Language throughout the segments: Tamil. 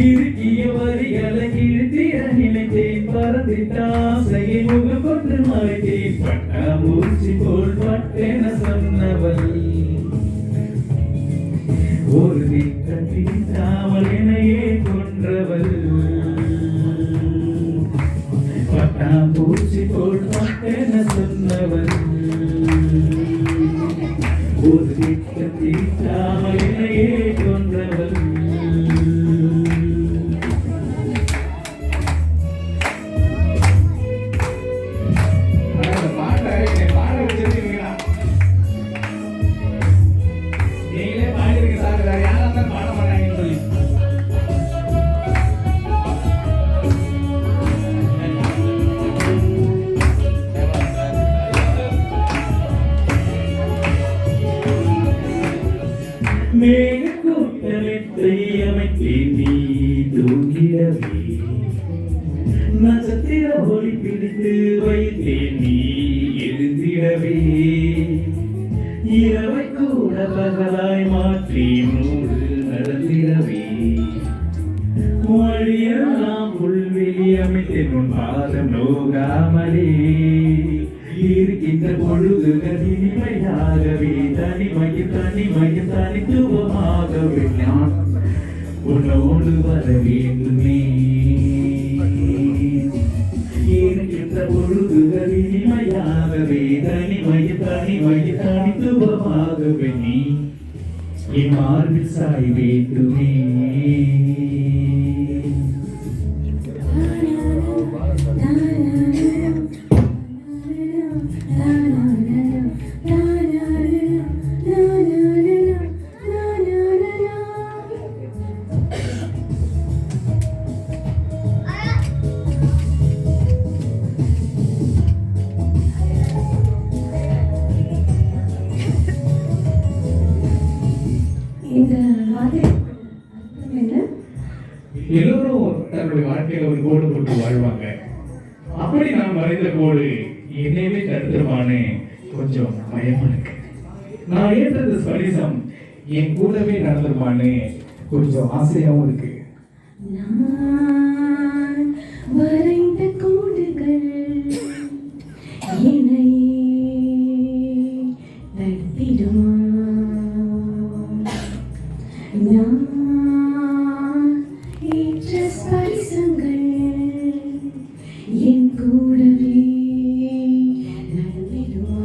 இறுக்கிய வரிகளை கிழித்திட நினைத்தேன் பறந்திட்ட ஆசையை முகம் கொண்டு மறைத்தேன் பட்டாம்பூச்சி போல் பட்டென சொன்னவள் ஒரு திட்டம் தீட்டாமல் என்னையே கொன்றவள் பட்டாம்பூச்சி போல் பட்டென சொன்னவள் ஒரு திட்டம் தீட்டாமல் என்னையே கொன்றவள் மேகக்கூட்டத்தை அமைத்தேன் நீ தூங்கிடவே நட்சத்திர ஒளி பிடித்து வைத்தேன் நீ எழுந்திடவே இரவை கூட பகலாய் மாற்றி நூறு நடந்திடவே வழியெல்லாம் புல்வெளி அமைத்தேன் உன் பாதம் நோகாமலே இருக்கின்ற பொழுதுகள் இனிமையாகவே தனிமையும் தனிமையும் தனித்துவமாகவே நான் உன்னோடு வர வேண்டுமே இருக்கின்ற பொழுதுகள் இனிமையாகவே தனிமையும் தனிமையும் தனித்துவமாகவே நீ என் மார்பில் சாய் வேண்டுமே எல்லோரும் தன்னுடைய வாழ்க்கையில ஒரு கோடு போட்டு வாழ்வாங்க. அப்படி நான் வரைந்த கோடு என்னையுமே தடுத்துருவானே கொஞ்சம் பயமா இருக்கு. நான் ஏற்றது ஸ்பரிசம் என் கூடவே நடந்துருவானே கொஞ்சம் ஆசையாவும் இருக்கு. வரைந்த கோடுகள் என்னை தடுத்திடுமா? ஏற்ற ஸ்பரிசங்கள் என் கூடவே நடந்திடுமா?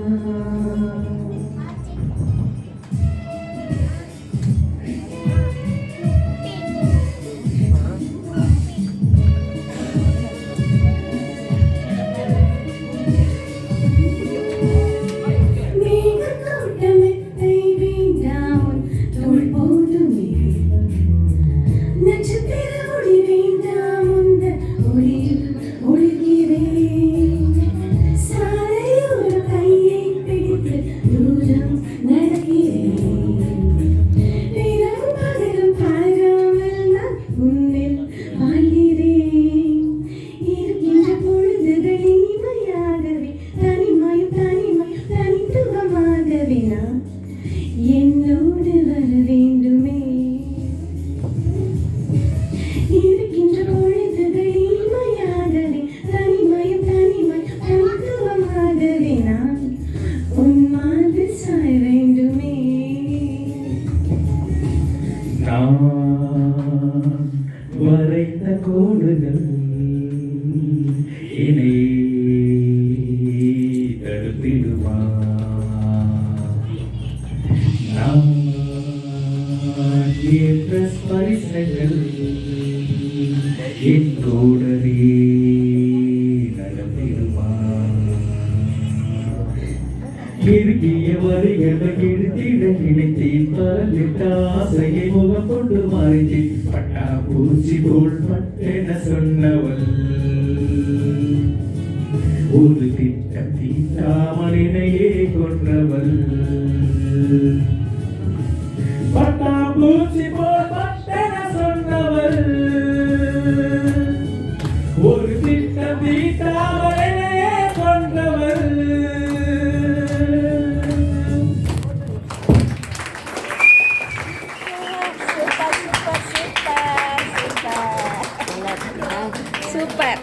மேகக்கூட்டத்தை வேண்டாம் தோள் போதுமே நட்சத்திர ஒளி வேண்டாம் உந்த ஒளியில் ஒளிகிறேன் சாலையோர கையை பிடித்து தூரம் நடக்கிறேன் இரவும் பகலும் பாராமல் நான் உன்னில் வாழ்கிறேன் இருக்கின்ற பொழுதுகள் இனிமையாகவே தனிமையும் தனிமையும் தனித்துவமாகவே நான் என்னோடு வர வேண்டுமே இருக்கின்ற பொழுதுகள் இனிமையாகவே தனிமையும் தனிமையும் தனித்துவமாகவே நான் உன் மார்பில் சாய வேண்டுமே. நான் வரைந்த கோடுகள் என்னை தடுத்திடுமா? நான் ஏற்ற ஸ்பரிசங்கள் என் கூடவே நடந்திடுமா? இறுக்கிய வரிகளை கிழித்திட நினைத்தேன் பறந்திட்ட ஆசையை முகம் கொண்டு மறைத்தேன் பட்டாம்பூச்சி போல் பட்டென சொன்னவள் ஒரு திட்டம் தீட்டாமல் என்னையே கொன்றவள் பட்டாம்பூச்சி போல் பட்டென சொன்னவள் ஒரு திட்டம் தீட்டாமல் என்னையே கொன்றவள். Super, super, super, super. Super.